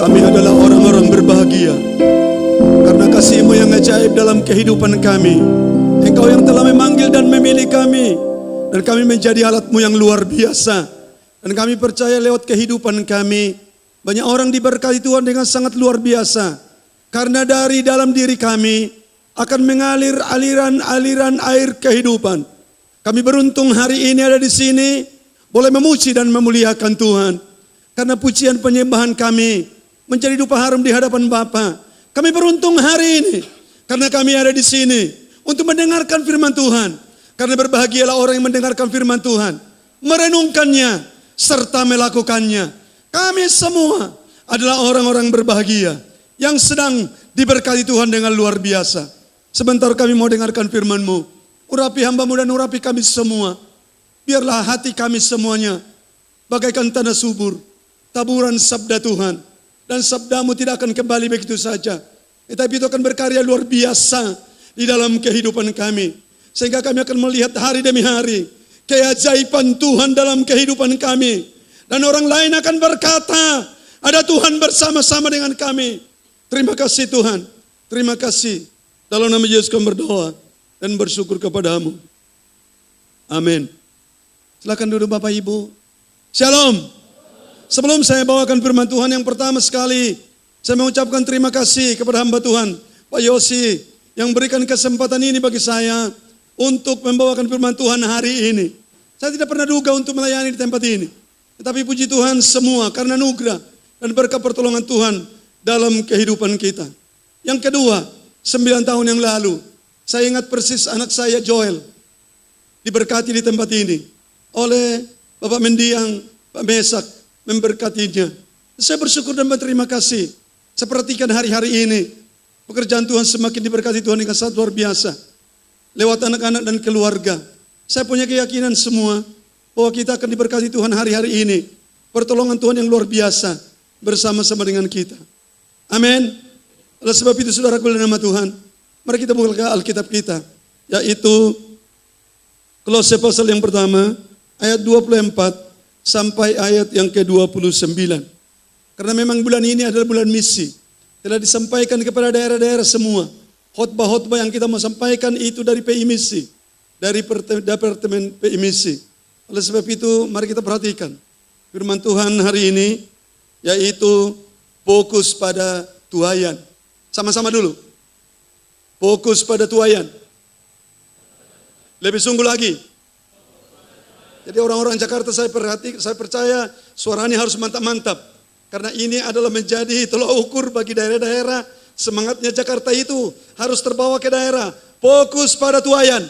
Kami adalah orang-orang berbahagia karena kasih-Mu yang ajaib dalam kehidupan kami. Engkau yang telah memanggil dan memilih kami, dan kami menjadi alat-Mu yang luar biasa. Dan kami percaya lewat kehidupan kami, banyak orang diberkati Tuhan dengan sangat luar biasa. Karena dari dalam diri kami akan mengalir aliran-aliran air kehidupan. Kami beruntung hari ini ada di sini, boleh memuji dan memuliakan Tuhan. Karena pujian penyembahan kami menjadi dupa harum di hadapan Bapa. Kami beruntung hari ini karena kami ada di sini untuk mendengarkan firman Tuhan. Karena berbahagialah orang yang mendengarkan firman Tuhan, merenungkannya, serta melakukannya. Kami semua adalah orang-orang berbahagia yang sedang diberkati Tuhan dengan luar biasa. Sebentar kami mau dengarkan firman-Mu. Urapi hamba-Mu dan urapi kami semua. Biarlah hati kami semuanya bagaikan tanah subur, taburan sabda Tuhan. Dan sabda-Mu tidak akan kembali begitu saja, tetapi itu akan berkarya luar biasa di dalam kehidupan kami. Sehingga kami akan melihat hari demi hari keajaiban Tuhan dalam kehidupan kami. Dan orang lain akan berkata, ada Tuhan bersama-sama dengan kami. Terima kasih Tuhan, terima kasih. Dalam nama Yesus kami berdoa dan bersyukur kepadamu. Amin. Silakan duduk Bapak Ibu. Shalom. Sebelum saya bawakan firman Tuhan, yang pertama sekali saya mengucapkan terima kasih kepada hamba Tuhan Pak Yosi yang berikan kesempatan ini bagi saya untuk membawakan firman Tuhan hari ini. Saya tidak pernah duga untuk melayani di tempat ini, tetapi puji Tuhan semua karena anugerah dan berkat pertolongan Tuhan dalam kehidupan kita. Yang kedua, 9 tahun yang lalu saya ingat persis anak saya Joel diberkati di tempat ini oleh Bapak Mendiang, Pak Mesak memberkatinya. Saya bersyukur dan berterima kasih. Saya perhatikan hari-hari ini pekerjaan Tuhan semakin diberkati Tuhan dengan sangat luar biasa lewat anak-anak dan keluarga. Saya punya keyakinan semua bahwa kita akan diberkati Tuhan hari-hari ini. Pertolongan Tuhan yang luar biasa bersama-sama dengan kita. Amin. Oleh sebab itu saudaraku dalam nama Tuhan, mari kita buka Alkitab kita, yaitu Kolose pasal yang pertama ayat 24 sampai ayat yang ke-29. Karena memang bulan ini adalah bulan misi. Telah disampaikan kepada daerah-daerah semua. Khotbah-khotbah yang kita mau sampaikan itu dari PI Misi. Dari Departemen PI Misi. Oleh sebab itu mari kita perhatikan firman Tuhan hari ini, yaitu fokus pada tuaian. Sama-sama dulu. Fokus pada tuaian. Lebih sungguh lagi. Jadi orang-orang Jakarta saya percaya suaranya harus mantap-mantap. Karena ini adalah menjadi tolak ukur bagi daerah-daerah. Semangatnya Jakarta itu harus terbawa ke daerah. Fokus pada tuaian.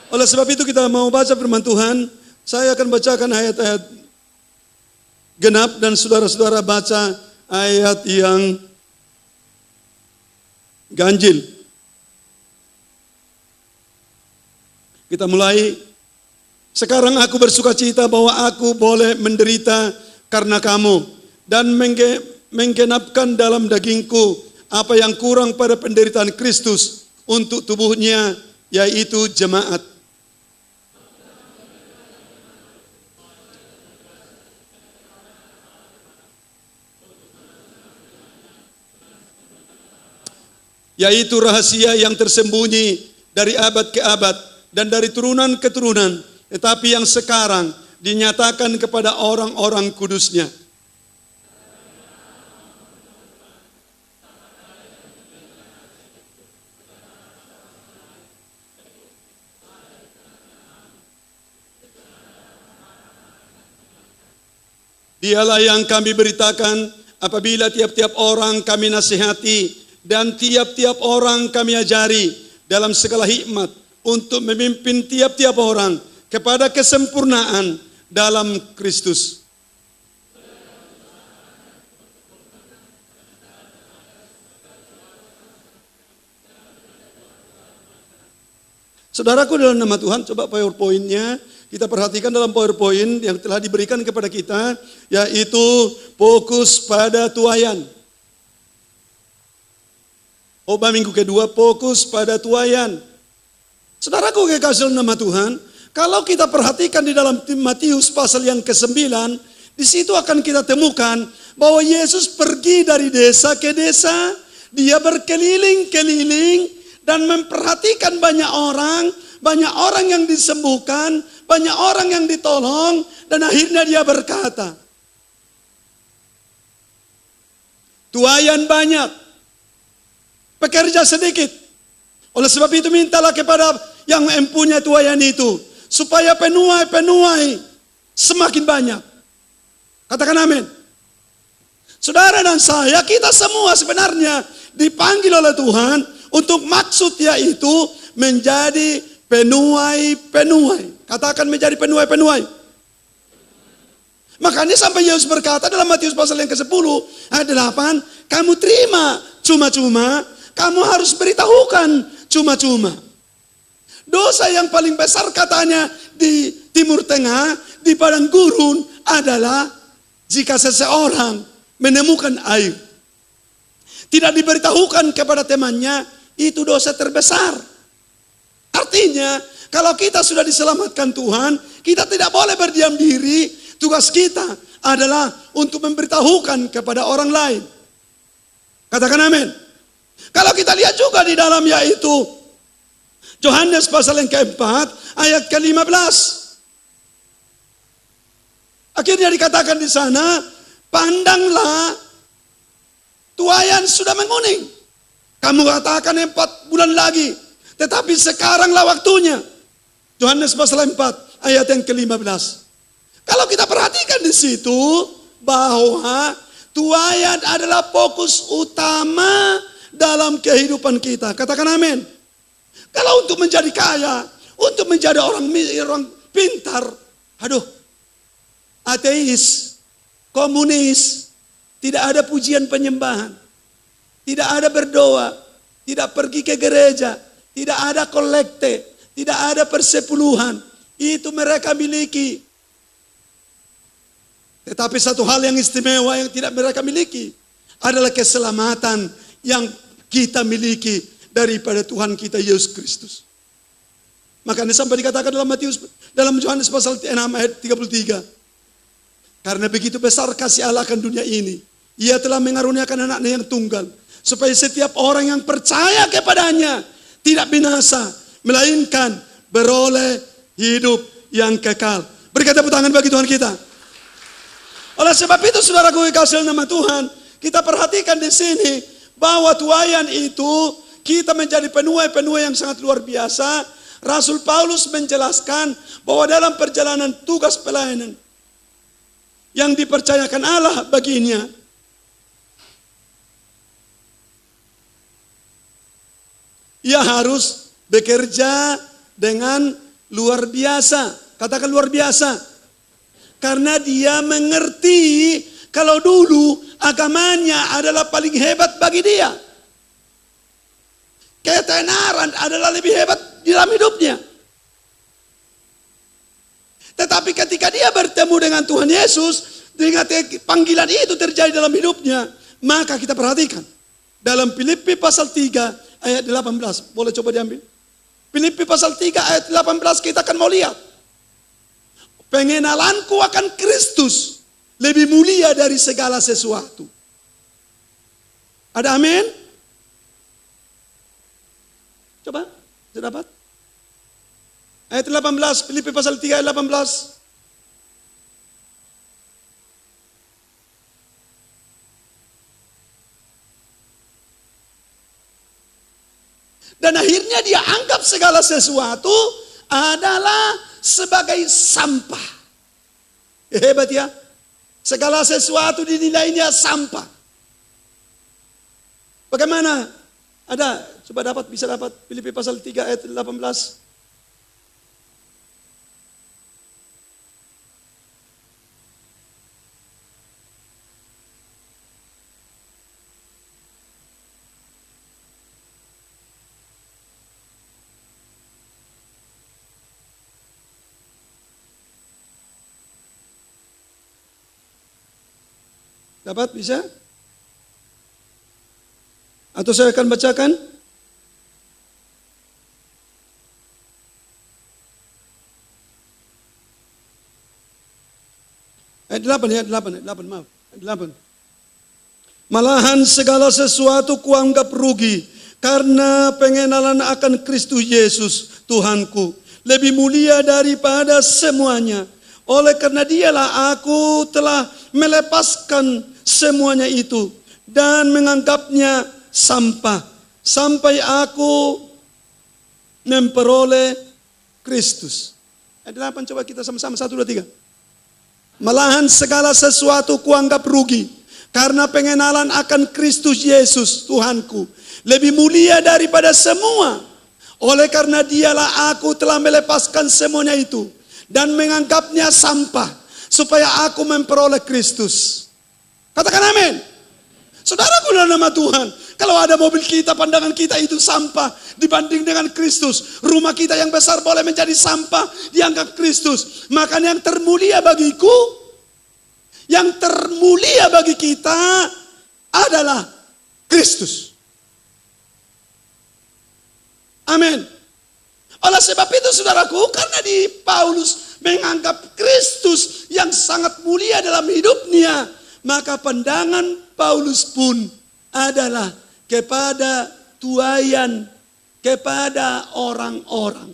Oleh sebab itu kita mau baca firman Tuhan. Saya akan bacakan ayat-ayat genap dan saudara-saudara baca ayat yang ganjil. Kita mulai. Sekarang aku bersuka cita bahwa aku boleh menderita karena kamu dan menggenapkan dalam dagingku apa yang kurang pada penderitaan Kristus untuk tubuhnya, yaitu jemaat. Yaitu rahasia yang tersembunyi dari abad ke abad dan dari turunan ke turunan, tetapi yang sekarang dinyatakan kepada orang-orang kudusnya. Dialah yang kami beritakan apabila tiap-tiap orang kami nasihati dan tiap-tiap orang kami ajari dalam segala hikmat untuk memimpin tiap-tiap orang kepada kesempurnaan dalam Kristus. Saudaraku dalam nama Tuhan, coba PowerPoint-nya kita perhatikan dalam PowerPoint yang telah diberikan kepada kita, yaitu fokus pada tuaian. Khotbah minggu kedua, fokus pada tuaian. Saudaraku kekasih dalam nama Tuhan, kalau kita perhatikan di dalam Matius pasal yang ke-9, Di situ akan kita temukan bahwa Yesus pergi dari desa ke desa, dia berkeliling-keliling dan memperhatikan banyak orang yang disembuhkan, banyak orang yang ditolong, dan akhirnya dia berkata, tuaian banyak, pekerja sedikit. Oleh sebab itu mintalah kepada yang mempunyai tuaian itu, supaya penuai semakin banyak. Katakan amin. Saudara dan saya, kita semua sebenarnya dipanggil oleh Tuhan untuk maksud yaitu menjadi penuai-penuai. Katakan menjadi penuai-penuai. Makanya sampai Yesus berkata dalam Matius pasal yang ke-10 ayat 8, kamu terima cuma-cuma, kamu harus beritahukan cuma-cuma. Dosa yang paling besar katanya di Timur Tengah, di padang gurun adalah jika seseorang menemukan air, tidak diberitahukan kepada temannya, itu dosa terbesar. Artinya, kalau kita sudah diselamatkan Tuhan, kita tidak boleh berdiam diri. Tugas kita adalah untuk memberitahukan kepada orang lain. Katakan amin. Kalau kita lihat juga di dalam yaitu Yohanes pasal yang keempat ayat ke-15. Akhirnya dikatakan di sana, pandanglah tuaian sudah menguning. Kamu katakan 4 bulan lagi, tetapi sekaranglah waktunya. Yohanes pasal 4 ayat yang ke-15. Kalau kita perhatikan di situ bahwa tuaian adalah fokus utama dalam kehidupan kita. Katakan amin. Kalau untuk menjadi kaya, untuk menjadi orang pintar, ateis, komunis, tidak ada pujian penyembahan, tidak ada berdoa, tidak pergi ke gereja, tidak ada kolekte, tidak ada persepuluhan, itu mereka miliki. Tetapi satu hal yang istimewa yang tidak mereka miliki adalah keselamatan yang kita miliki daripada Tuhan kita Yesus Kristus. Makanya sampai dikatakan dalam Yohanes pasal 6 ayat 33. Karena begitu besar kasih Allah akan dunia ini, Ia telah mengaruniakan anaknya yang tunggal, supaya setiap orang yang percaya kepadanya tidak binasa, melainkan beroleh hidup yang kekal. Berikan tepuk tangan bagi Tuhan kita. Oleh sebab itu saudaraku kekasih nama Tuhan, kita perhatikan di sini bahwa tuaian itu kita menjadi penuai-penuai yang sangat luar biasa. Rasul Paulus menjelaskan bahwa dalam perjalanan tugas pelayanan yang dipercayakan Allah baginya, ia harus bekerja dengan luar biasa. Katakan luar biasa. Karena dia mengerti kalau dulu agamanya adalah paling hebat bagi dia. Ketenaran adalah lebih hebat di dalam hidupnya. Tetapi ketika dia bertemu dengan Tuhan Yesus, dengan panggilan itu terjadi dalam hidupnya, maka kita perhatikan. Dalam Filipi pasal 3 ayat 18, boleh coba diambil. Filipi pasal 3 ayat 18 kita akan mau lihat. Pengenalanku akan Kristus lebih mulia dari segala sesuatu. Ada amin? Coba, sudah dapat? Ayat 18, Filipi pasal 3 ayat 18. Dan akhirnya dia anggap segala sesuatu adalah sebagai sampah. Hebat ya. Segala sesuatu dinilainya sampah. Bagaimana? Ada, coba bisa dapat Filipi pasal 3 ayat 18. Dapat? Bisa? Atau saya akan bacakan? Ayat Ayat 8 ya, 8, maaf. Ayat 8. Malahan segala sesuatu kuanggap rugi karena pengenalan akan Kristus Yesus Tuhanku lebih mulia daripada semuanya. Oleh karena dialah aku telah melepaskan semuanya itu dan menganggapnya sampah sampai aku memperoleh Kristus. Ayat 8 coba kita sama-sama 1, 2, 3. Malahan segala sesuatu kuanggap rugi karena pengenalan akan Kristus Yesus Tuhanku lebih mulia daripada semua. Oleh karena dialah aku telah melepaskan semuanya itu dan menganggapnya sampah supaya aku memperoleh Kristus. Katakan amin. Saudaraku dalam nama Tuhan, kalau ada mobil kita, pandangan kita itu sampah dibanding dengan Kristus. Rumah kita yang besar boleh menjadi sampah dianggap Kristus. Maka yang termulia bagiku, yang termulia bagi kita adalah Kristus. Amin. Oleh sebab itu saudaraku, karena di Paulus menganggap Kristus yang sangat mulia dalam hidupnya, maka pandangan Paulus pun adalah kepada tuaian, kepada orang-orang.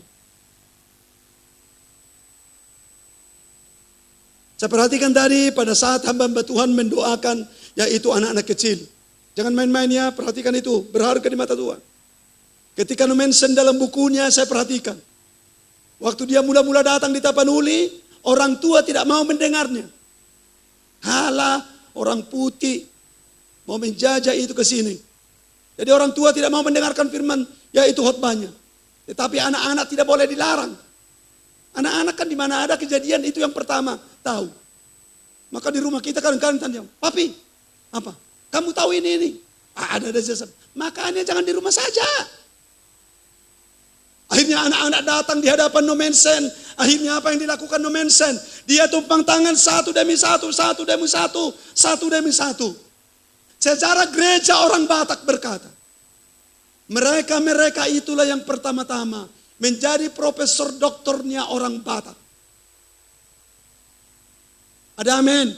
Saya perhatikan tadi pada saat hamba-hamba Tuhan mendoakan, yaitu anak-anak kecil. Jangan main-main ya, perhatikan itu, berharga di mata Tuhan. Ketika mention dalam bukunya saya perhatikan. Waktu dia mula-mula datang di Tapanuli, orang tua tidak mau mendengarnya. Halah, orang putih mau menjajah itu ke sini. Jadi orang tua tidak mau mendengarkan firman, yaitu khotbahnya. Tetapi anak-anak tidak boleh dilarang. Anak-anak kan di mana ada kejadian itu yang pertama tahu. Maka di rumah kita kadang-kadang tanya, papi, apa? Kamu tahu ini? Ada jasa. Makanya jangan di rumah saja. Akhirnya anak-anak datang di hadapan no mensen. Akhirnya apa yang dilakukan no mensen? Dia tumpang tangan satu demi satu, satu demi satu, satu demi satu. Sejarah gereja orang Batak berkata, mereka itulah yang pertama-tama menjadi profesor doktornya orang Batak. Ada amin.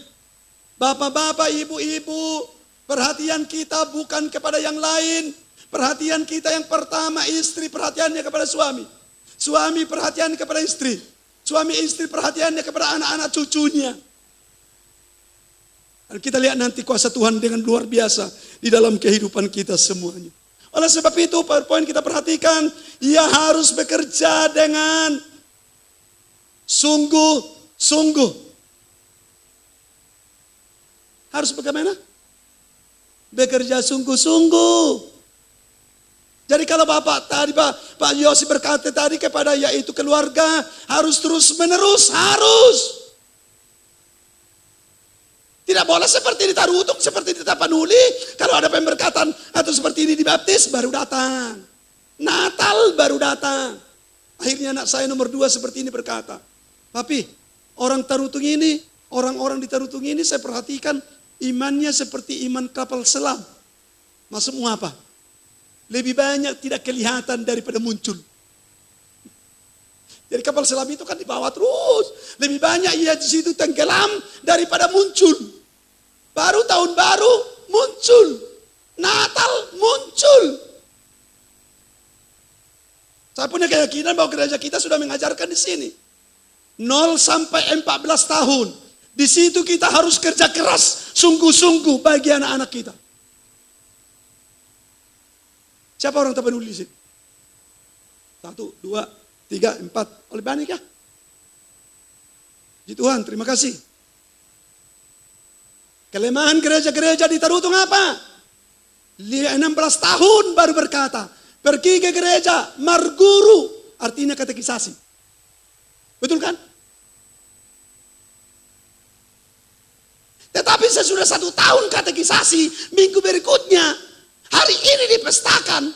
Bapak-bapak, ibu-ibu, perhatian kita bukan kepada yang lain. Perhatian kita yang pertama, istri perhatiannya kepada suami. Suami perhatian kepada istri. Suami istri perhatiannya kepada anak-anak cucunya. Dan kita lihat nanti kuasa Tuhan dengan luar biasa di dalam kehidupan kita semuanya. Oleh sebab itu, poin kita perhatikan, ia harus bekerja dengan sungguh-sungguh. Harus bagaimana? Bekerja sungguh-sungguh. Jadi kalau Bapak tadi Pak Yosi berkata tadi kepada yaitu keluarga harus terus menerus, harus. Tidak boleh seperti di Tarutung, seperti di Tapanuli. Kalau ada pemberkatan atau seperti ini dibaptis baru datang. Natal baru datang. Akhirnya anak saya nomor 2 seperti ini berkata, papi, orang Tarutung ini, orang-orang di Tarutung ini saya perhatikan imannya seperti iman kapal selam. Maksudmu apa? Lebih banyak tidak kelihatan daripada muncul. Jadi kapal selam itu kan di bawah terus. Lebih banyak ia di situ tenggelam daripada muncul. Baru tahun baru muncul. Natal muncul. Saya punya keyakinan bahwa gereja kita sudah mengajarkan di sini. 0 sampai 14 tahun. Di situ kita harus kerja keras. Sungguh-sungguh bagi anak-anak kita. Siapa orang Tapanuli di sini? 1, 2, 3, 4. Oleh banyak ya? Puji Tuhan, terima kasih. Kelemahan gereja-gereja di Tarutung apa? 16 tahun baru berkata, pergi ke gereja, marguru, artinya katekisasi. Betul kan? Tetapi sesudah 1 tahun katekisasi, minggu berikutnya, hari ini dipestakan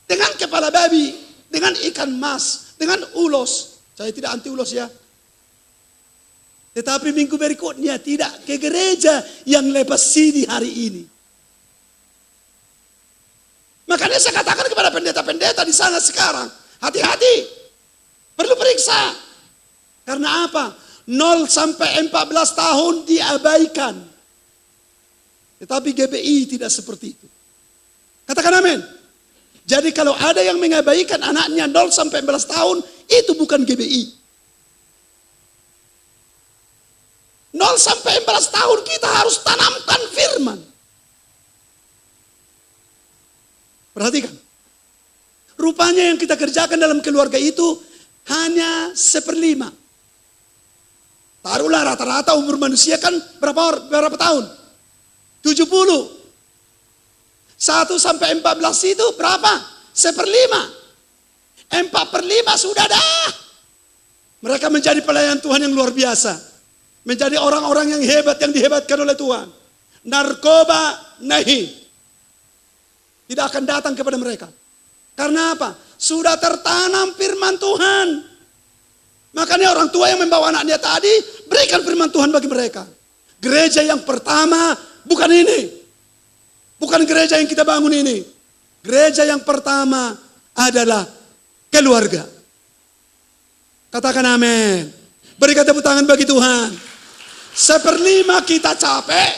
dengan kepala babi, dengan ikan mas, dengan ulos. Saya tidak anti ulos ya. Tetapi minggu berikutnya tidak ke gereja yang lepas sini hari ini. Makanya saya katakan kepada pendeta-pendeta di sana sekarang, hati-hati, perlu periksa. Karena apa? 0 sampai 14 tahun diabaikan. Tetapi GBI tidak seperti itu. Katakan amin. Jadi kalau ada yang mengabaikan anaknya 0 sampai 14 tahun, itu bukan GBI. 0 sampai 14 tahun kita harus tanamkan firman. Perhatikan. Rupanya yang kita kerjakan dalam keluarga itu hanya 1/5. Taruhlah rata-rata umur manusia kan berapa tahun? 70. 1 sampai 14 itu berapa? 1/5. 4/5 sudah dah. Mereka menjadi pelayan Tuhan yang luar biasa. Menjadi orang-orang yang hebat, yang dihebatkan oleh Tuhan. Narkoba nahi. Tidak akan datang kepada mereka. Karena apa? Sudah tertanam firman Tuhan. Makanya orang tua yang membawa anaknya tadi, berikan firman Tuhan bagi mereka. Gereja yang pertama bukan ini. Bukan gereja yang kita bangun ini. Gereja yang pertama adalah keluarga. Katakan amin. Berikan tepuk tangan bagi Tuhan. 1/5 kita capek.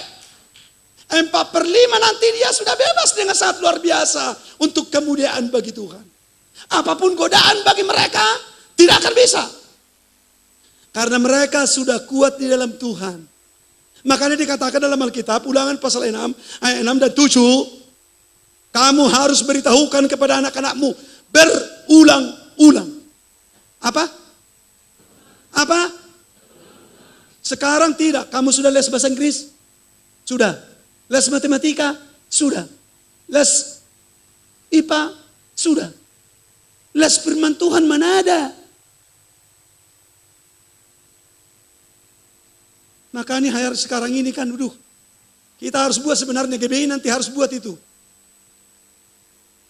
4/5 nanti dia sudah bebas dengan sangat luar biasa. Untuk kemuliaan bagi Tuhan. Apapun godaan bagi mereka, tidak akan bisa. Karena mereka sudah kuat di dalam Tuhan. Makanya dikatakan dalam Alkitab, Ulangan pasal 6, ayat 6 dan 7. Kamu harus beritahukan kepada anak-anakmu berulang-ulang. Apa? Sekarang tidak. Kamu sudah les bahasa Inggris? Sudah. Les matematika? Sudah. Les IPA? Sudah. Les firman Tuhan mana ada? Makanya sekarang ini kan kita harus buat sebenarnya, GBI nanti harus buat itu.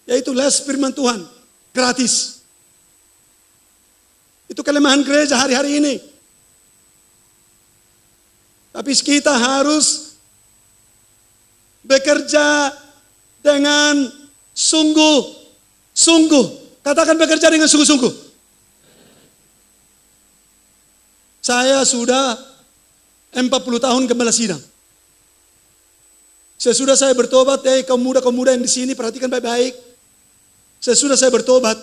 Yaitu les firman Tuhan. Gratis. Itu kelemahan gereja hari-hari ini. Tapi kita harus bekerja dengan sungguh-sungguh. Katakan bekerja dengan sungguh-sungguh. Saya sudah 40 tahun gembala sidang. Sesudah saya bertobat, kaum muda yang di sini perhatikan baik-baik. Sesudah saya bertobat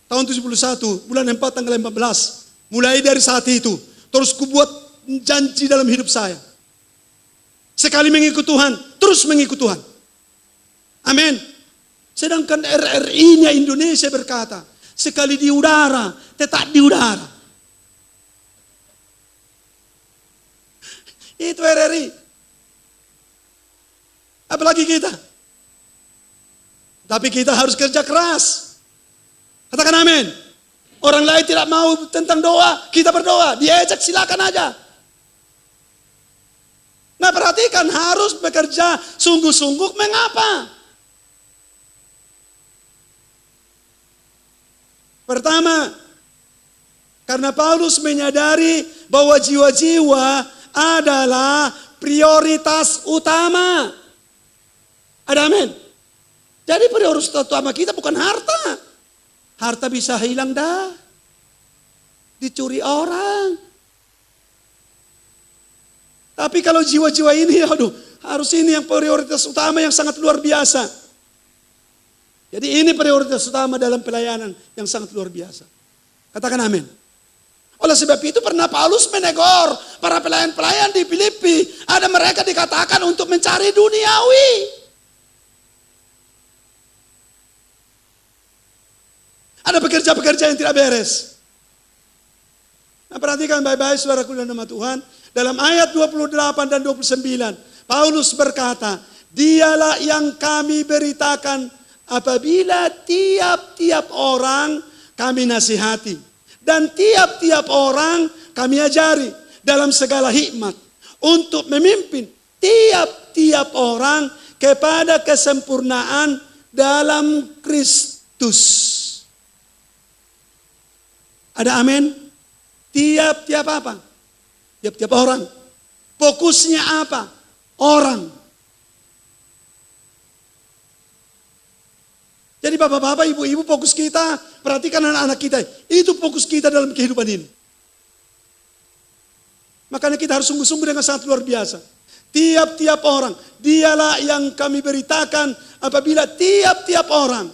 tahun 71, bulan 4 tanggal 14. Mulai dari saat itu, terus kubuat janji dalam hidup saya. Sekali mengikut Tuhan, terus mengikut Tuhan. Amin. Sedangkan RRI-nya Indonesia berkata, sekali di udara, tetap di udara. Itu RRI. Apalagi kita. Tapi kita harus kerja keras. Katakan amin. Orang lain tidak mau tentang doa, kita berdoa. Diajak silakan aja. Nah perhatikan, harus bekerja sungguh-sungguh. Mengapa? Pertama, karena Paulus menyadari bahwa jiwa-jiwa adalah prioritas utama. Ada amin. Jadi prioritas utama kita bukan harta. Harta bisa hilang dah. Dicuri orang. Tapi kalau jiwa-jiwa ini, harus ini yang prioritas utama yang sangat luar biasa. Jadi ini prioritas utama dalam pelayanan yang sangat luar biasa. Katakan amin. Oleh sebab itu pernah Paulus menegur para pelayan-pelayan di Filipi. Ada mereka dikatakan untuk mencari duniawi. Ada pekerja-pekerja yang tidak beres. Nah perhatikan baik-baik saudaraku dalam nama Tuhan. Dalam ayat 28 dan 29. Paulus berkata, dialah yang kami beritakan apabila tiap-tiap orang kami nasihati. Dan tiap-tiap orang kami ajari dalam segala hikmat. Untuk memimpin tiap-tiap orang kepada kesempurnaan dalam Kristus. Ada amin? Tiap-tiap apa? Tiap-tiap orang. Fokusnya apa? Orang. Jadi bapak-bapak, ibu-ibu, fokus kita, perhatikan anak-anak kita. Itu fokus kita dalam kehidupan ini. Makanya kita harus sungguh-sungguh dengan sangat luar biasa. Tiap-tiap orang, dialah yang kami beritakan apabila tiap-tiap orang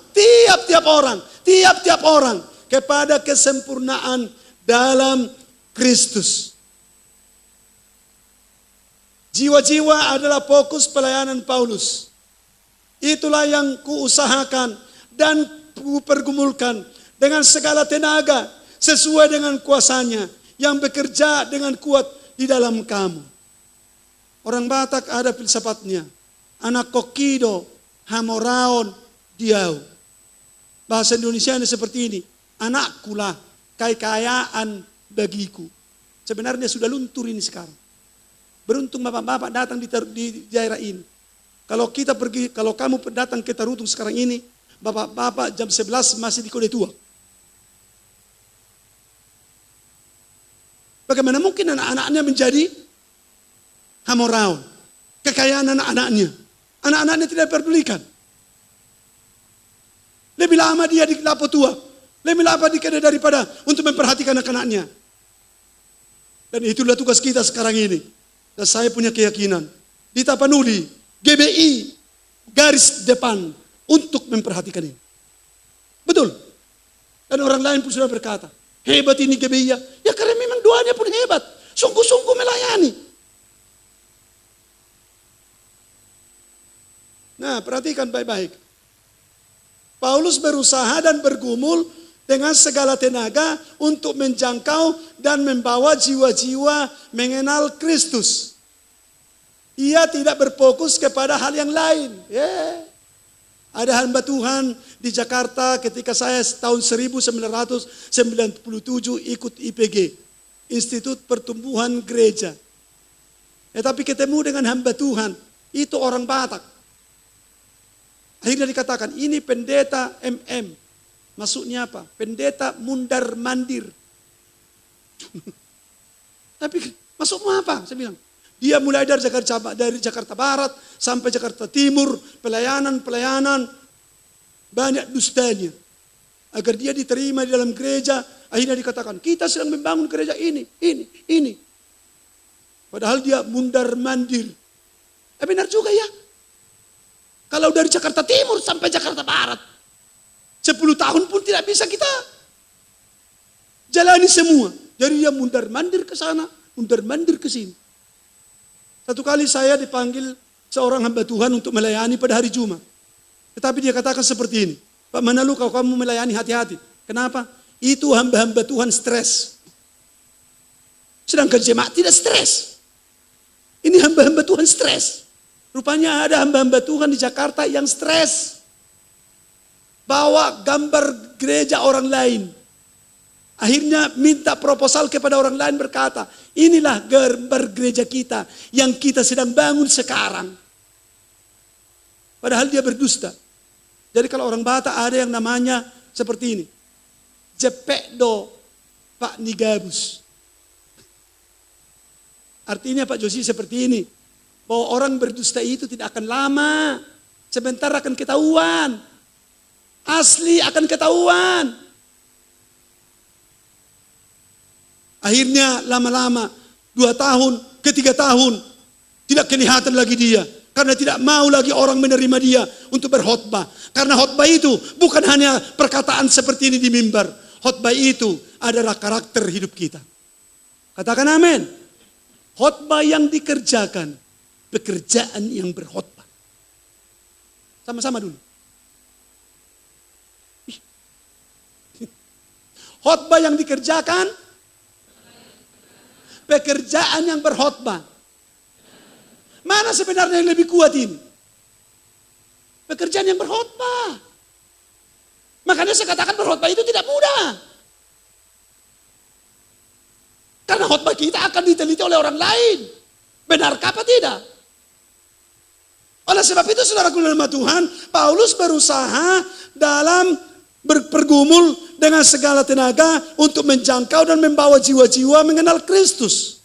kepada kesempurnaan dalam Kristus. Jiwa-jiwa adalah fokus pelayanan Paulus. Itulah yang kuusahakan dan kupergumulkan dengan segala tenaga sesuai dengan kuasanya yang bekerja dengan kuat di dalam kamu. Orang Batak ada filsafatnya. Anak kokido, hamoraon, diau. Bahasa Indonesia ini seperti ini. Anakkulah kekayaan bagiku. Sebenarnya sudah luntur ini sekarang. Beruntung bapak-bapak datang di daerah ini. Kalau kita pergi, kalau kamu datang ke Tarutung sekarang ini, bapak-bapak jam 11 masih di Kode Tua. Bagaimana mungkin anak-anaknya menjadi hamoraon? Kekayaan anak-anaknya. Anak-anaknya tidak diperdulikan. Lebih lama dia di Lapo Tua. Lebih lama daripada untuk memperhatikan anak-anaknya. Dan itulah tugas kita sekarang ini. Dan saya punya keyakinan. Di Tapanuli, GBI, garis depan untuk memperhatikan ini. Betul. Dan orang lain pun sudah berkata, hebat ini GBI ya. Ya karena memang doanya pun hebat. Sungguh-sungguh melayani. Nah, perhatikan baik-baik. Paulus berusaha dan bergumul dengan segala tenaga untuk menjangkau dan membawa jiwa-jiwa mengenal Kristus. Ia tidak berfokus kepada hal yang lain. Ada hamba Tuhan di Jakarta ketika saya tahun 1997 ikut IPG, Institut Pertumbuhan Gereja. Tapi ketemu dengan hamba Tuhan, itu orang Batak. Akhirnya dikatakan, ini pendeta MM. Maksudnya apa? Pendeta mundar mandir. Tapi maksudmu apa? Saya bilang. Dia mulai dari Jakarta Barat sampai Jakarta Timur. Pelayanan. Banyak dustanya. Agar dia diterima di dalam gereja. Akhirnya dikatakan, kita sedang membangun gereja ini. Padahal dia mundar mandir. Benar juga ya. Kalau dari Jakarta Timur sampai Jakarta Barat, 10 tahun pun tidak bisa kita jalani semua. Jadi dia mundar mandir ke sana, mundar mandir ke sini. Satu kali saya dipanggil seorang hamba Tuhan untuk melayani pada hari Jumat. Tetapi dia katakan seperti ini, Pak Manalu, kalau kamu melayani hati-hati. Kenapa? Itu hamba-hamba Tuhan stres. Sedangkan jemaat tidak stres. Ini hamba-hamba Tuhan stres. Rupanya ada hamba-hamba Tuhan di Jakarta yang stres. Bawa gambar gereja orang lain. Akhirnya minta proposal kepada orang lain berkata, inilah gambar gereja kita yang kita sedang bangun sekarang. Padahal dia berdusta. Jadi kalau orang Batak ada yang namanya seperti ini. Jepekdo Pak Nigabus. Artinya Pak Josi seperti ini. Bahwa orang berdusta itu tidak akan lama. Sebentar akan ketahuan. Asli akan ketahuan. Akhirnya lama-lama 2 tahun, ke 3 tahun tidak kelihatan lagi dia. Karena tidak mau lagi orang menerima dia untuk berkhotbah. Karena khotbah itu bukan hanya perkataan seperti ini di mimbar. Khotbah itu adalah karakter hidup kita. Katakan amin. Khotbah yang dikerjakan. Pekerjaan yang berkhotbah. Sama-sama dulu. Khotbah yang dikerjakan. Pekerjaan yang berkhotbah. Mana sebenarnya yang lebih kuat ini? Pekerjaan yang berkhotbah. Makanya saya katakan berkhotbah itu tidak mudah. Karena khotbah kita akan diteliti oleh orang lain. Benarkah apa tidak? Oleh sebab itu saudaraku dalam Tuhan, Paulus berusaha dalam bergumul dengan segala tenaga untuk menjangkau dan membawa jiwa-jiwa mengenal Kristus.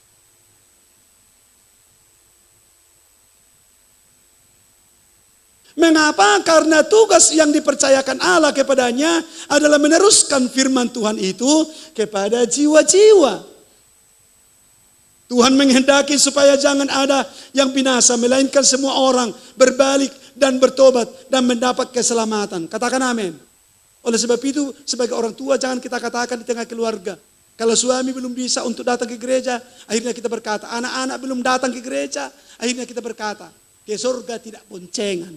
Mengapa? Karena tugas yang dipercayakan Allah kepadanya adalah meneruskan firman Tuhan itu kepada jiwa-jiwa. Tuhan menghendaki supaya jangan ada yang binasa, melainkan semua orang berbalik dan bertobat dan mendapat keselamatan. Katakan amin. Oleh sebab itu, sebagai orang tua jangan kita katakan di tengah keluarga. Kalau suami belum bisa untuk datang ke gereja, akhirnya kita berkata, anak-anak belum datang ke gereja, akhirnya kita berkata, ke surga tidak boncengan.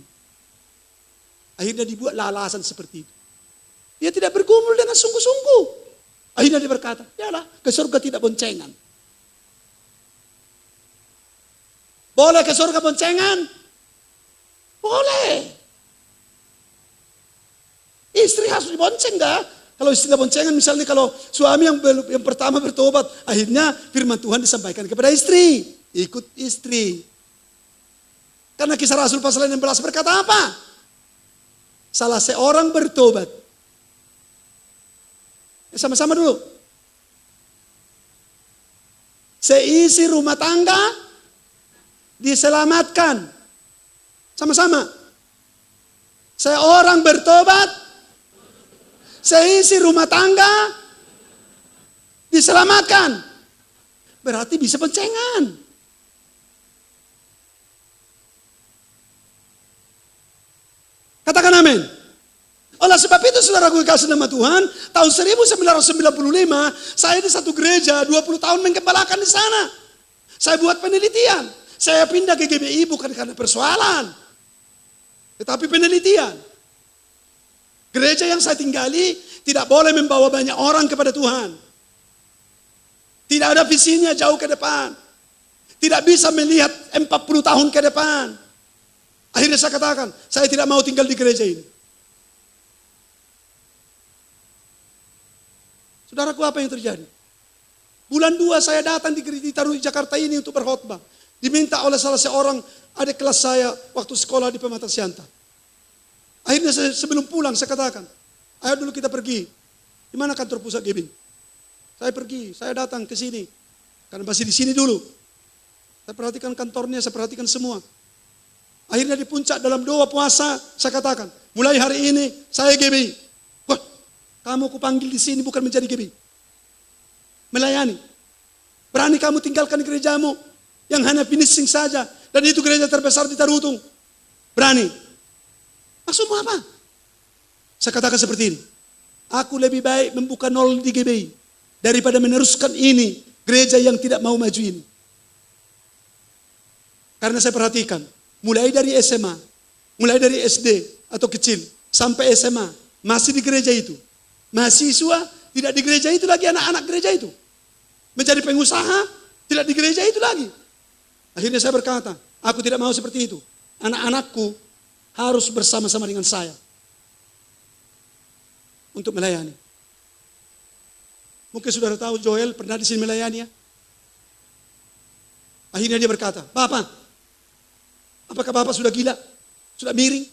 Akhirnya dibuatlah alasan seperti itu. Dia tidak bergumul dengan sungguh-sungguh. Akhirnya dia berkata, yalah, ke surga tidak boncengan. Boleh ke surga boncengan? Boleh. Istri harus dibonceng enggak? Kalau istilah boncengan misalnya kalau suami yang pertama bertobat, akhirnya firman Tuhan disampaikan kepada istri. Ikut istri. Karena Kisah Rasul pasal 16 berkata apa? Salah seorang bertobat. Sama-sama dulu. Seisi rumah tangga diselamatkan. Sama-sama. Seorang bertobat, seisi rumah tangga diselamatkan. Berarti bisa boncengan. Katakan amin. Oleh sebab itu saudaraku kasih nama Tuhan, tahun 1995 saya di satu gereja 20 tahun menggembalakan di sana. Saya buat penelitian. Saya pindah ke GBI bukan karena persoalan, tetapi penelitian. Gereja yang saya tinggali tidak boleh membawa banyak orang kepada Tuhan. Tidak ada visinya jauh ke depan. Tidak bisa melihat 40 tahun ke depan. Akhirnya saya katakan, saya tidak mau tinggal di gereja ini. Saudaraku, apa yang terjadi? Bulan 2 saya datang di Jakarta ini untuk berkhotbah. Diminta oleh salah seorang adik kelas saya waktu sekolah di Pematang Siantar. Akhirnya sebelum pulang saya katakan, ayo dulu kita pergi. Di mana kantor pusat GB? Saya pergi, saya datang ke sini. Karena masih di sini dulu. Saya perhatikan kantornya, saya perhatikan semua. Akhirnya di puncak dalam doa puasa, saya katakan, mulai hari ini saya GB. Wah, kamu kupanggil di sini bukan menjadi GB. Melayani. Berani kamu tinggalkan gerejamu yang hanya finishing saja. Dan itu gereja terbesar di Tarutung. Berani. Maksudmu apa? Saya katakan seperti ini. Aku lebih baik membuka nol di GBI daripada meneruskan ini gereja yang tidak mau maju ini. Karena saya perhatikan, mulai dari SMA, mulai dari SD atau kecil sampai SMA masih di gereja itu. Mahasiswa tidak di gereja itu lagi, anak-anak gereja itu. Menjadi pengusaha tidak di gereja itu lagi. Akhirnya saya berkata, aku tidak mau seperti itu. Anak-anakku harus bersama-sama dengan saya untuk melayani. Mungkin saudara tahu Joel pernah di sini melayani ya. Akhirnya dia berkata, Bapak, apakah Bapak sudah gila? Sudah miring?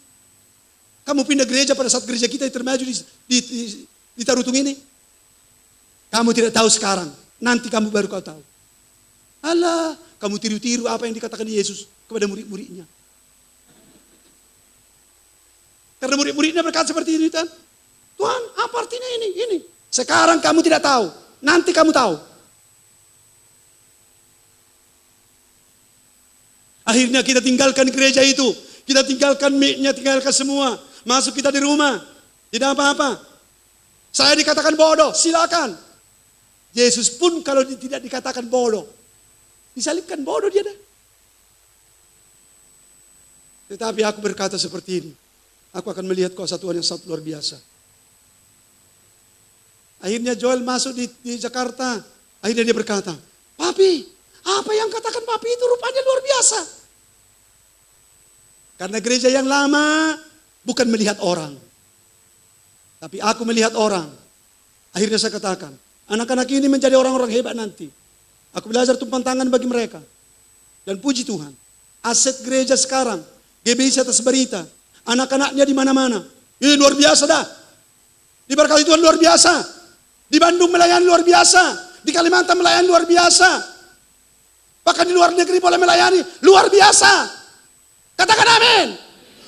Kamu pindah gereja pada saat gereja kita termaju di Tarutung ini? Kamu tidak tahu sekarang, nanti kamu baru kau tahu. Alah, kamu tiru-tiru apa yang dikatakan Yesus kepada murid-muridnya. Karena murid-muridnya berkata seperti ini, Tuhan, apa artinya ini? Sekarang kamu tidak tahu, nanti kamu tahu. Akhirnya kita tinggalkan gereja itu, kita tinggalkan mic-nya, tinggalkan semua. Masuk kita di rumah, tidak apa-apa. Saya dikatakan bodoh, silakan. Yesus pun kalau tidak dikatakan bodoh, disalibkan bodoh dia dah. Tetapi aku berkata seperti ini, aku akan melihat kuasa Tuhan yang sangat luar biasa. Akhirnya Joel masuk di Jakarta. Akhirnya dia berkata, Papi, apa yang katakan Papi itu rupanya luar biasa. Karena gereja yang lama bukan melihat orang. Tapi aku melihat orang. Akhirnya saya katakan, anak-anak ini menjadi orang-orang hebat nanti. Aku belajar tumpang tangan bagi mereka. Dan puji Tuhan, aset gereja sekarang, GBI atas berita, anak-anaknya di mana-mana. Ini luar biasa dah. Diberkati Tuhan luar biasa. Di Bandung melayani luar biasa. Di Kalimantan melayani luar biasa. Bahkan di luar negeri boleh melayani luar biasa. Katakan amin.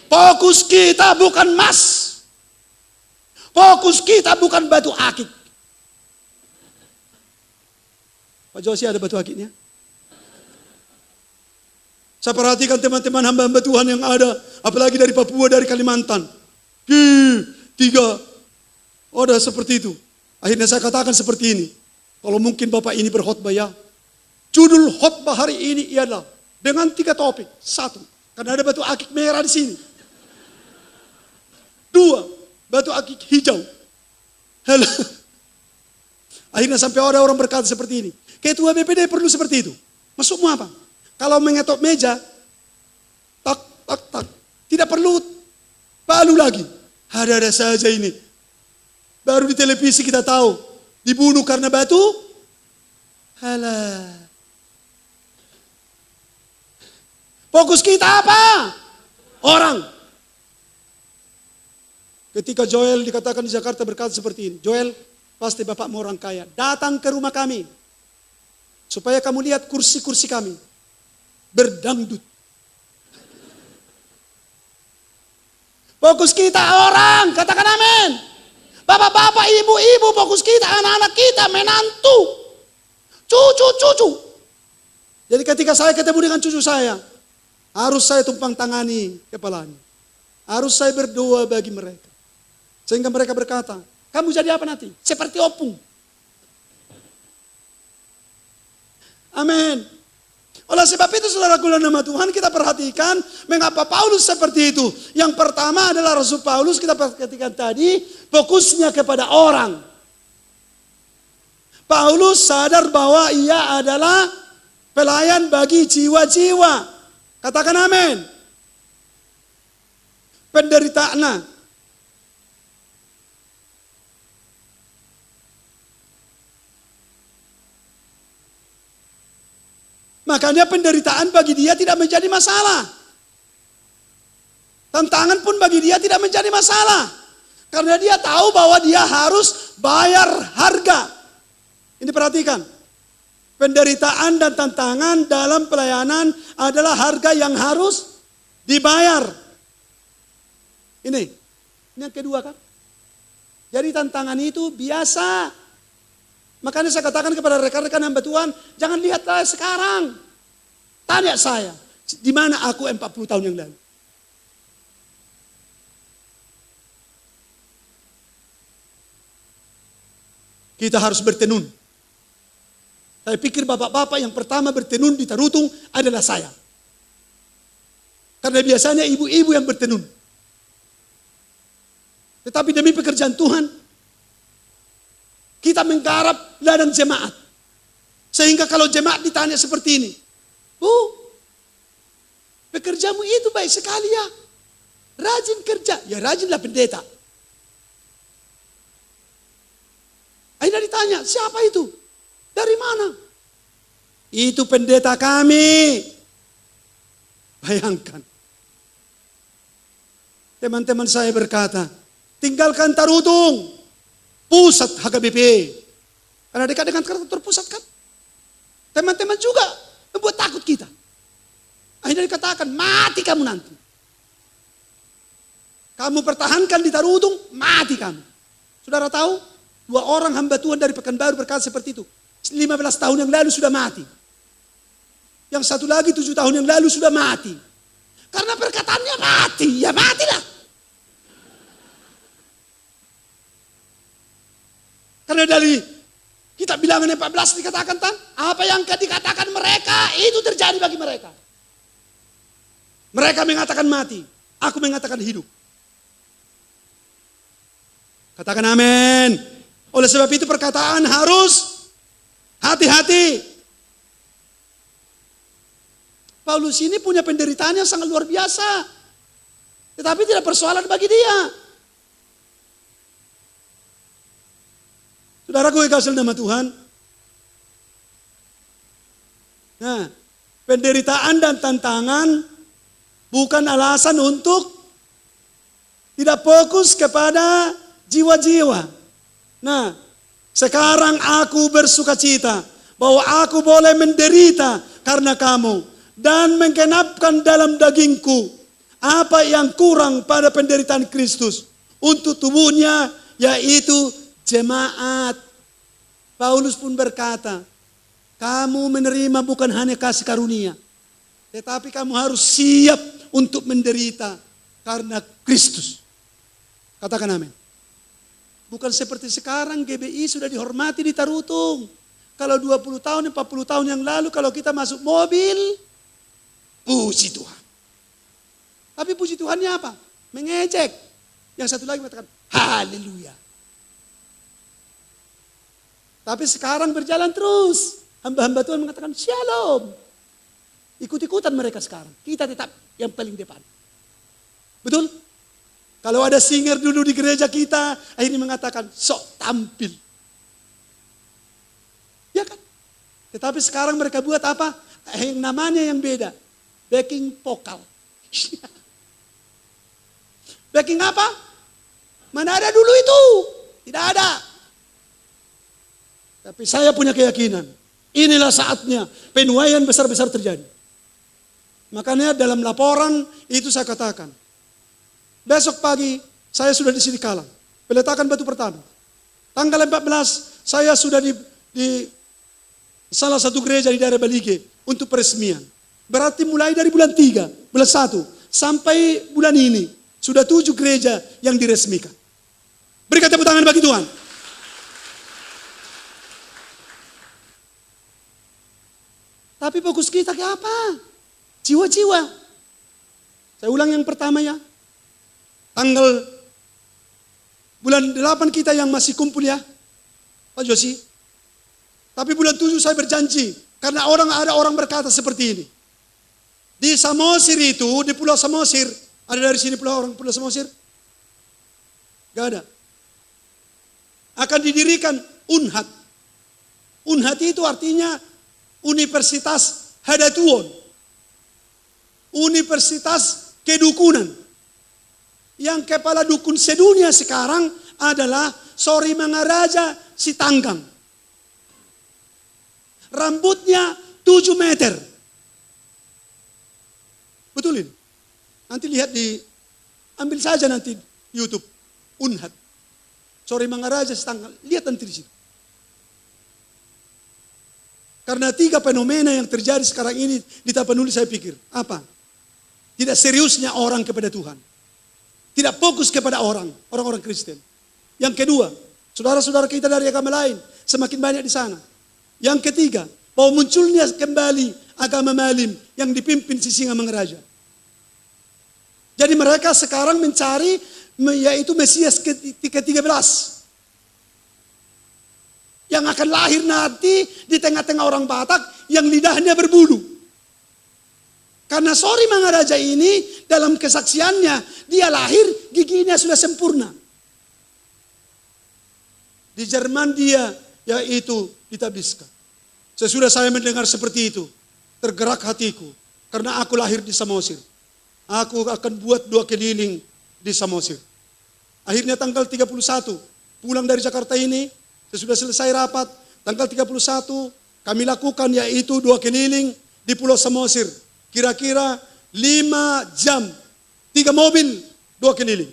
Fokus kita bukan emas. Fokus kita bukan batu akik. Pak Josi ada batu akiknya? Saya perhatikan teman-teman hamba-hamba Tuhan yang ada, apalagi dari Papua, dari Kalimantan. 3, ada seperti itu. Akhirnya saya katakan seperti ini. Kalau mungkin Bapak ini berkhotbah ya. Judul khotbah hari ini ialah dengan 3 topik. 1, karena ada batu akik merah di sini. 2, batu akik hijau. Halo. Akhirnya sampai ada orang berkata seperti ini. Ketua BPD perlu seperti itu. Maksudmu apa? Kalau mengetok meja, tak, tak, tak. Tidak perlu palu lagi. Ada-ada saja ini. Baru di televisi kita tahu. Dibunuh karena batu. Halah. Fokus kita apa? Orang. Ketika Joel dikatakan di Jakarta berkata seperti ini. Joel, pasti bapakmu orang kaya. Datang ke rumah kami. Supaya kamu lihat kursi-kursi kami. Berdangdut. Fokus kita orang, katakan amin. Bapak-bapak, ibu-ibu, fokus kita, anak-anak kita, menantu. Cucu-cucu. Jadi ketika saya ketemu dengan cucu saya, harus saya tumpang tangani kepalanya. Harus saya berdoa bagi mereka. Sehingga mereka berkata, kamu jadi apa nanti? Seperti opung. Amin. Oleh sebab itu saudaraku dalam nama Tuhan, kita perhatikan mengapa Paulus seperti itu. Yang pertama adalah Rasul Paulus, kita perhatikan tadi, fokusnya kepada orang. Paulus sadar bahwa ia adalah pelayan bagi jiwa-jiwa. Katakan amin. Penderitaan. Makanya penderitaan bagi dia tidak menjadi masalah. Tantangan pun bagi dia tidak menjadi masalah. Karena dia tahu bahwa dia harus bayar harga. Ini perhatikan. Penderitaan dan tantangan dalam pelayanan adalah harga yang harus dibayar. Ini yang kedua kan. Jadi tantangan itu biasa. Makanya saya katakan kepada rekan-rekan hamba Tuhan, jangan lihatlah sekarang. Tanya saya, di mana aku 40 tahun yang lalu? Kita harus bertenun. Saya pikir bapak-bapak yang pertama bertenun di Tarutung adalah saya. Karena biasanya ibu-ibu yang bertenun. Tetapi demi pekerjaan Tuhan, kita menggarap ladang jemaat. Sehingga kalau jemaat ditanya seperti ini, Bu, pekerjamu itu baik sekali ya. Rajin kerja. Ya rajinlah pendeta. Akhirnya ditanya, siapa itu? Dari mana? Itu pendeta kami. Bayangkan. Teman-teman saya berkata, tinggalkan Tarutung. Pusat HKBP. Karena dekat dengan kantor pusat kan. Teman-teman juga membuat takut kita. Akhirnya dikatakan, mati kamu nanti. Kamu pertahankan di Tarutung, mati kamu. Saudara tahu, 2 orang hamba Tuhan dari Pekanbaru berkata seperti itu. 15 tahun yang lalu sudah mati. Yang satu lagi 7 tahun yang lalu sudah mati. Karena perkataannya mati, ya matilah. Karena dari kitab Bilangan 14 dikatakan, apa yang dikatakan mereka, itu terjadi bagi mereka. Mereka mengatakan mati, aku mengatakan hidup. Katakan amin. Oleh sebab itu perkataan harus hati-hati. Paulus ini punya penderitaan yang sangat luar biasa. Tetapi tidak persoalan bagi dia. Saudaraku yang kasih nama Tuhan. Nah, penderitaan dan tantangan bukan alasan untuk tidak fokus kepada jiwa-jiwa. Nah, sekarang aku bersukacita bahwa aku boleh menderita karena kamu dan menggenapkan dalam dagingku apa yang kurang pada penderitaan Kristus untuk tubuhnya, yaitu jemaat. Paulus pun berkata, kamu menerima bukan hanya kasih karunia, Tetapi kamu harus siap untuk menderita karena Kristus. Katakan amin. Bukan seperti sekarang GBI sudah dihormati di Tarutung. Kalau 20 tahun, 40 tahun yang lalu kalau kita masuk mobil, puji Tuhan. Tapi puji Tuhannya apa? Mengejek. Yang satu lagi mengatakan, haleluya. Tapi sekarang berjalan terus. Hamba-hamba Tuhan mengatakan, shalom. Ikut-ikutan mereka sekarang. Kita tetap yang paling depan. Betul? Kalau ada singer dulu di gereja kita, akhirnya mengatakan, sok tampil. Ya kan? Tetapi sekarang mereka buat apa? Yang namanya yang beda. Backing vokal. Backing apa? Mana ada dulu itu? Tidak ada. Tapi saya punya keyakinan. Inilah saatnya penuaian besar-besar terjadi. Makanya dalam laporan itu saya katakan. Besok pagi saya sudah di sini Kalang. Peletakan batu pertama. Tanggal 14 saya sudah di salah satu gereja di daerah Balige untuk peresmian. Berarti mulai dari bulan 3, bulan 1 sampai bulan ini sudah 7 gereja yang diresmikan. Berikan tepuk tangan bagi Tuhan. Tapi fokus kita ke apa? Jiwa-jiwa. Saya ulang yang pertama ya. Tanggal bulan 8 kita yang masih kumpul ya, Pak Josi. Tapi bulan 7 saya berjanji, karena ada orang berkata seperti ini. Di Samosir itu, di Pulau Samosir, ada dari sini Pulau Samosir? Gak ada. Akan didirikan Unhad. Unhad itu artinya Universitas Hadatuon. Universitas Kedukunan. Yang kepala dukun sedunia sekarang adalah Sori Mangaraja Sitanggang. Rambutnya 7 meter. Betul ini? Nanti lihat ambil saja nanti YouTube. Unhad. Sori Mangaraja Sitanggang. Lihat nanti di situ. Karena 3 fenomena yang terjadi sekarang ini di Tapanuli saya pikir. Apa? Tidak seriusnya orang kepada Tuhan. Tidak fokus kepada orang-orang Kristen. Yang kedua, saudara-saudara kita dari agama lain semakin banyak di sana. Yang ketiga, bahwa munculnya kembali agama Malim yang dipimpin si Singa Mangaraja. Jadi mereka sekarang mencari yaitu Mesias ke-13. Yang akan lahir nanti di tengah-tengah orang Batak yang lidahnya berbulu. Karena Sori Mangaraja ini dalam kesaksiannya, dia lahir giginya sudah sempurna. Di Jerman dia yaitu ditabiskan. Sesudah saya mendengar seperti itu, tergerak hatiku. Karena aku lahir di Samosir. Aku akan buat 2 keliling di Samosir. Akhirnya tanggal 31, pulang dari Jakarta ini, sesudah selesai rapat, tanggal 31 kami lakukan yaitu 2 keliling di Pulau Samosir. Kira-kira 5 jam, 3 mobil, 2 keliling.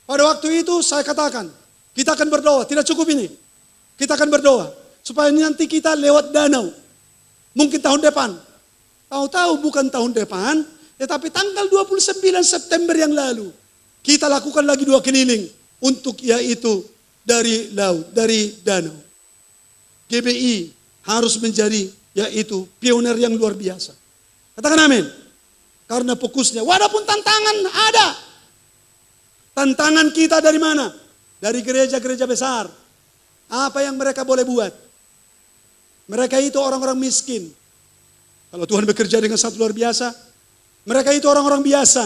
Pada waktu itu saya katakan, kita akan berdoa, tidak cukup ini. Kita akan berdoa, supaya nanti kita lewat danau. Mungkin tahun depan. Tahu-tahu bukan tahun depan, tetapi tanggal 29 September yang lalu. Kita lakukan lagi 2 keliling, untuk yaitu dari laut, dari danau. GBI harus menjadi yaitu pioner yang luar biasa. Katakan amin. Karena fokusnya, walaupun tantangan ada. Tantangan kita dari mana? Dari gereja-gereja besar. Apa yang mereka boleh buat? Mereka itu orang-orang miskin. Kalau Tuhan bekerja dengan sangat luar biasa, mereka itu orang-orang biasa.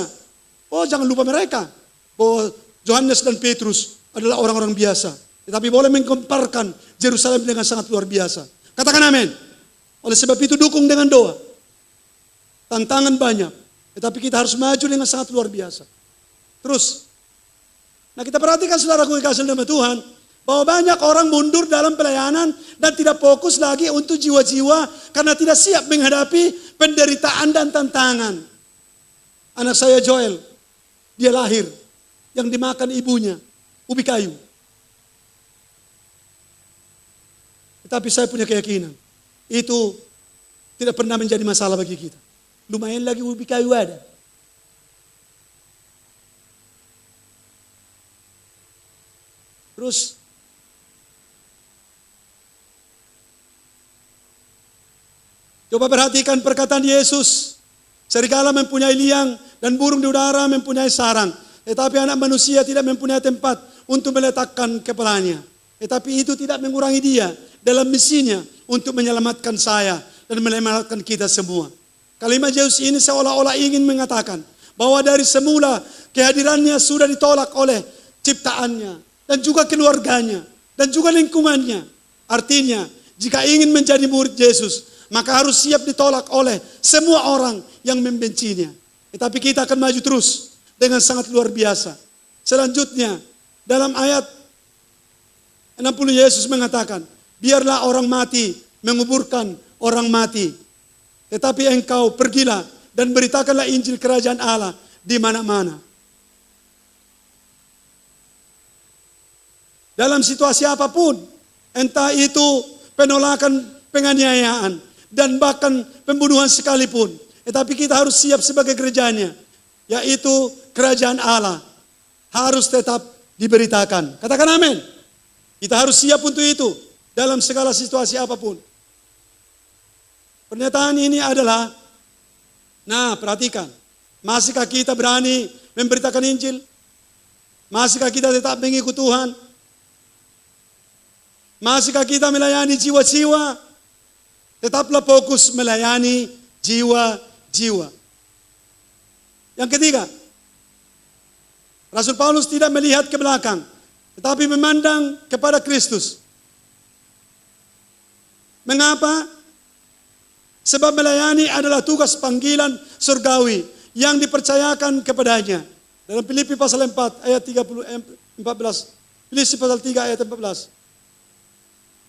Oh, jangan lupa mereka. Oh, Yohanes dan Petrus adalah orang-orang biasa. Tetapi boleh menggemparkan Yerusalem dengan sangat luar biasa. Katakan amin. Oleh sebab itu dukung dengan doa. Tantangan banyak, tetapi kita harus maju dengan sangat luar biasa. Terus, nah kita perhatikan saudaraku dikasih nama Tuhan, bahwa banyak orang mundur dalam pelayanan dan tidak fokus lagi untuk jiwa-jiwa karena tidak siap menghadapi penderitaan dan tantangan. Anak saya Joel, dia lahir, yang dimakan ibunya, ubi kayu. Tetapi saya punya keyakinan, itu tidak pernah menjadi masalah bagi kita. lumayan lagi ubi kayu ada. Terus coba perhatikan perkataan Yesus. Serigala mempunyai liang dan burung di udara mempunyai sarang. Tetapi anak manusia tidak mempunyai tempat untuk meletakkan kepalanya. Tetapi itu tidak mengurangi dia dalam misinya untuk menyelamatkan saya dan menyelamatkan kita semua. Kalimat Yesus ini seolah-olah ingin mengatakan bahwa dari semula kehadirannya sudah ditolak oleh ciptaannya dan juga keluarganya dan juga lingkungannya. Artinya, jika ingin menjadi murid Yesus, maka harus siap ditolak oleh semua orang yang membencinya. Tetapi kita akan maju terus dengan sangat luar biasa. Selanjutnya, dalam ayat 60 Yesus mengatakan, biarlah orang mati menguburkan orang mati. Tetapi engkau pergilah dan beritakanlah Injil Kerajaan Allah di mana-mana. Dalam situasi apapun, entah itu penolakan, penganiayaan, dan bahkan pembunuhan sekalipun. Tetapi kita harus siap sebagai gerejanya, yaitu kerajaan Allah harus tetap diberitakan. Katakan amin. Kita harus siap untuk itu dalam segala situasi apapun. Pernyataan ini adalah, nah perhatikan, masihkah kita berani memberitakan Injil? Masihkah kita tetap mengikut Tuhan? Masihkah kita melayani jiwa-jiwa? Tetaplah fokus melayani jiwa-jiwa. Yang ketiga, Rasul Paulus tidak melihat ke belakang, tetapi memandang kepada Kristus. Mengapa? Sebab melayani adalah tugas panggilan surgawi yang dipercayakan kepadanya. Dalam Filipi pasal 4 ayat 14. Filipi pasal 3 ayat 14.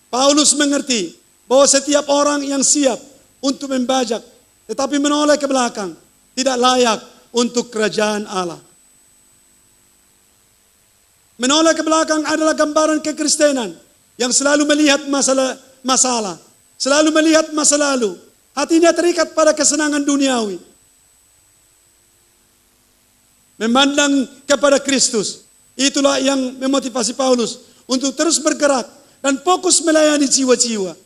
Paulus mengerti bahwa setiap orang yang siap untuk membajak tetapi menoleh ke belakang tidak layak untuk kerajaan Allah. Menoleh ke belakang adalah gambaran kekristenan yang selalu melihat masalah, selalu melihat masa lalu. Hatinya terikat pada kesenangan duniawi. Memandang kepada Kristus. Itulah yang memotivasi Paulus untuk terus bergerak dan fokus melayani jiwa-jiwa.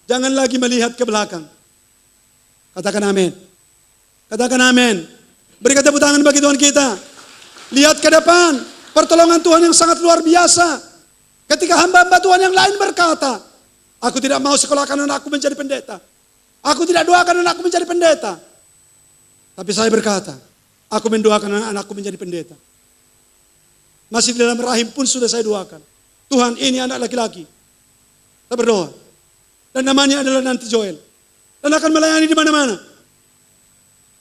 Jangan lagi melihat ke belakang. Katakan amin. Katakan amin. Berikan tepuk tangan bagi Tuhan kita. Lihat ke depan. Pertolongan Tuhan yang sangat luar biasa. Ketika hamba-hamba Tuhan yang lain berkata, aku tidak mau sekolahkan anakku menjadi pendeta. Aku tidak doakan anakku menjadi pendeta. Tapi saya berkata, aku mendoakan anak-anakku menjadi pendeta. Masih di dalam rahim pun sudah saya doakan. Tuhan, ini anak laki-laki. Kita berdoa. Dan namanya adalah nanti Joel. Dan akan melayani di mana-mana.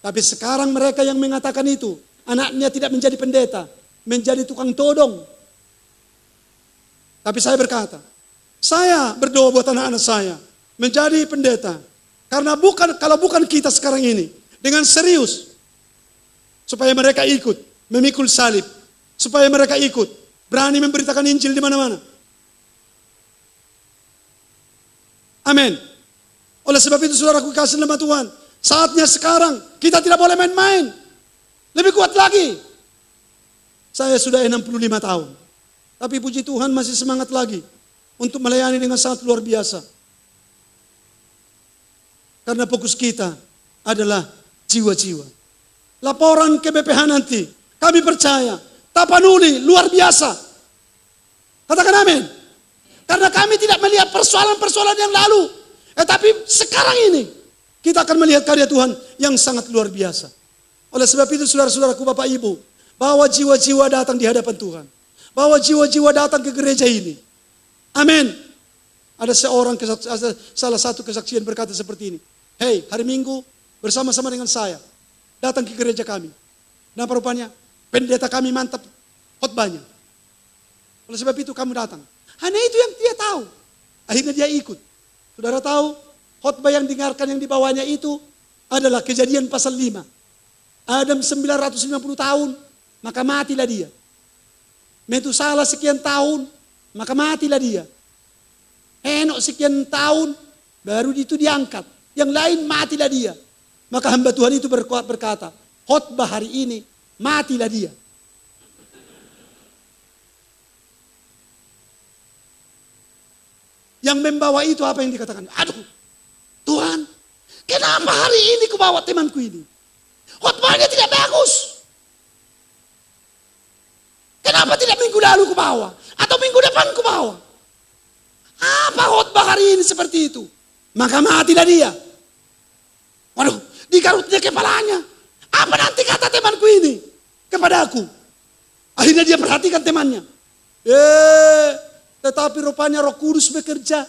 Tapi sekarang mereka yang mengatakan itu, anaknya tidak menjadi pendeta, menjadi tukang todong. Tapi saya berkata, saya berdoa buat anak-anak saya menjadi pendeta. Karena kalau bukan kita sekarang ini dengan serius supaya mereka ikut memikul salib, supaya mereka ikut berani memberitakan Injil di mana-mana. Amin. Oleh sebab itu saudaraku kasih nama Tuhan, saatnya sekarang kita tidak boleh main-main. Lebih kuat lagi. Saya sudah 65 tahun. Tapi puji Tuhan masih semangat lagi untuk melayani dengan sangat luar biasa. Karena fokus kita adalah jiwa-jiwa. Laporan ke BPH nanti, kami percaya, Tapanuli luar biasa. Katakan amin. Karena kami tidak melihat persoalan-persoalan yang lalu. Tetapi sekarang ini, kita akan melihat karya Tuhan yang sangat luar biasa. Oleh sebab itu saudara-saudaraku, Bapak Ibu, bawa jiwa-jiwa datang di hadapan Tuhan. Bawa jiwa-jiwa datang ke gereja ini. Amin. Ada salah satu kesaksian berkata seperti ini. Hei, hari Minggu bersama-sama dengan saya datang ke gereja kami. Kenapa rupanya? Pendeta kami mantap khotbahnya. Oleh sebab itu kamu datang. Hanya itu yang dia tahu. Akhirnya dia ikut. Saudara tahu, khotbah yang dengarkan yang dibawanya itu adalah Kejadian pasal 5. Adam 950 tahun, maka matilah dia. Metusalah sekian tahun, maka matilah dia. Henok sekian tahun, baru itu diangkat. Yang lain matilah dia. Maka hamba Tuhan itu berkata, khotbah hari ini, matilah dia. Yang membawa itu apa yang dikatakan? Aduh, Tuhan, kenapa hari ini ku bawa temanku ini? Khotbahnya tidak bagus. Kenapa tidak minggu lalu ku bawa? Atau minggu depan ku bawa? Apa khotbah hari ini seperti itu? Maka matilah dia. Waduh, digarutnya kepalanya. Apa nanti kata temanku ini kepada aku? Akhirnya dia perhatikan temannya. Tetapi rupanya Roh Kudus bekerja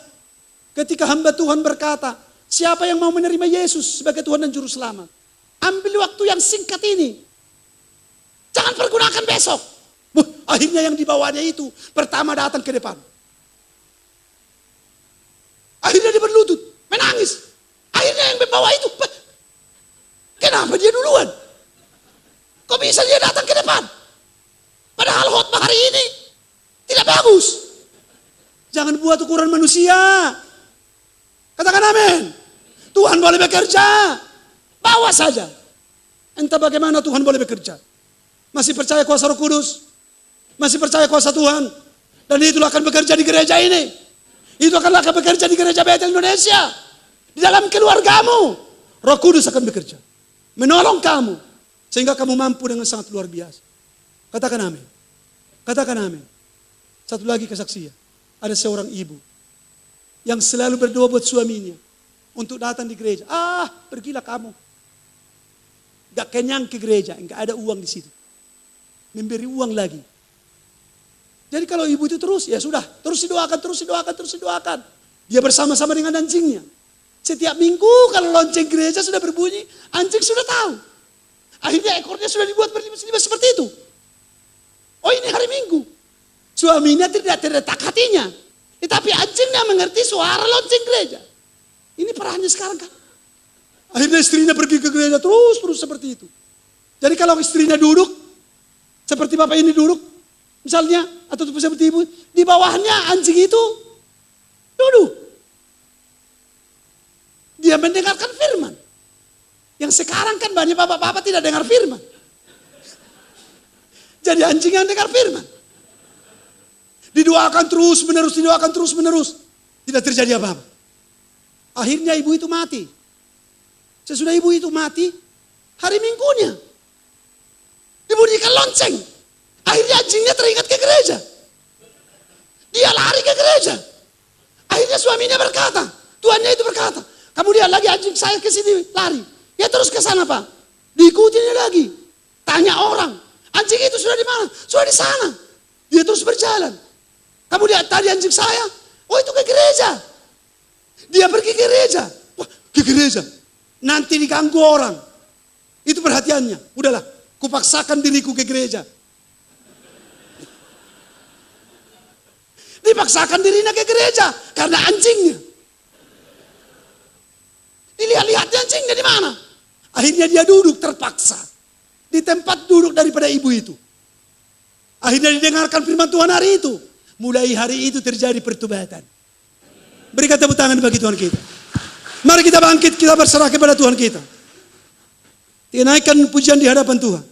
ketika hamba Tuhan berkata, siapa yang mau menerima Yesus sebagai Tuhan dan Juru Selamat? Ambil waktu yang singkat ini. Jangan pergunakan besok. Akhirnya yang dibawanya itu pertama datang ke depan. Akhirnya dia berlutut, menangis. Akhirnya yang membawa itu, kenapa dia duluan? Kok bisa dia datang ke depan? Padahal khotbah hari ini tidak bagus. Jangan buat ukuran manusia. Katakan amin. Tuhan boleh bekerja. Bawa saja. Entah bagaimana Tuhan boleh bekerja. Masih percaya kuasa Roh Kudus? Masih percaya kuasa Tuhan? Dan itulah akan bekerja di gereja ini. Itu akan bekerja di gereja Bethel Indonesia. Di dalam keluargamu. Roh Kudus akan bekerja. Menolong kamu. Sehingga kamu mampu dengan sangat luar biasa. Katakan amin. Katakan amin. Satu lagi kesaksian. Ada seorang ibu yang selalu berdoa buat suaminya untuk datang di gereja. Pergilah kamu. Gak kenyang ke gereja, gak ada uang di situ. Memberi uang lagi. Jadi kalau ibu itu terus, ya sudah, terus didoakan. Dia bersama-sama dengan anjingnya. Setiap minggu kalau lonceng gereja sudah berbunyi, anjing sudah tahu. Akhirnya ekornya sudah dibuat berlimas-limas seperti itu. Oh, ini hari Minggu. Suaminya tidak terletak hatinya. Tetapi anjingnya mengerti suara lonceng gereja. Ini perannya sekarang kan. Akhirnya istrinya pergi ke gereja terus seperti itu. Jadi kalau istrinya duduk, seperti bapak ini duduk, misalnya, atau seperti ibu, di bawahnya anjing itu duduk. Dia mendengarkan firman. Yang sekarang kan banyak bapak-bapak tidak dengar firman. Jadi anjing yang dengar firman. Didoakan terus menerus. Tidak terjadi apa-apa. Akhirnya ibu itu mati. Sesudah ibu itu mati, hari Minggunya dibunyikan lonceng. Akhirnya anjingnya teringat ke gereja. Dia lari ke gereja. Akhirnya suaminya berkata, tuannya itu berkata, kamu lihat lagi anjing saya ke sini lari. Ya terus ke sana Pak. Diikutinya lagi. Tanya orang, anjing itu sudah di mana? Sudah di sana. Dia terus berjalan. Kamu lihat tadi anjing saya? Oh itu ke gereja. Dia pergi ke gereja. Wah, ke gereja. Nanti diganggu orang. Itu perhatiannya. Udahlah, kupaksakan diriku ke gereja. Dipaksakan dirinya ke gereja karena anjingnya. Dilihat-lihatnya anjingnya di mana? Akhirnya dia duduk terpaksa di tempat duduk daripada ibu itu. Akhirnya didengarkan firman Tuhan hari itu. Mulai hari itu terjadi pertobatan. Berikan tepuk tangan bagi Tuhan kita. Mari kita bangkit, kita berserah kepada Tuhan kita. Naikkan pujian di hadapan Tuhan.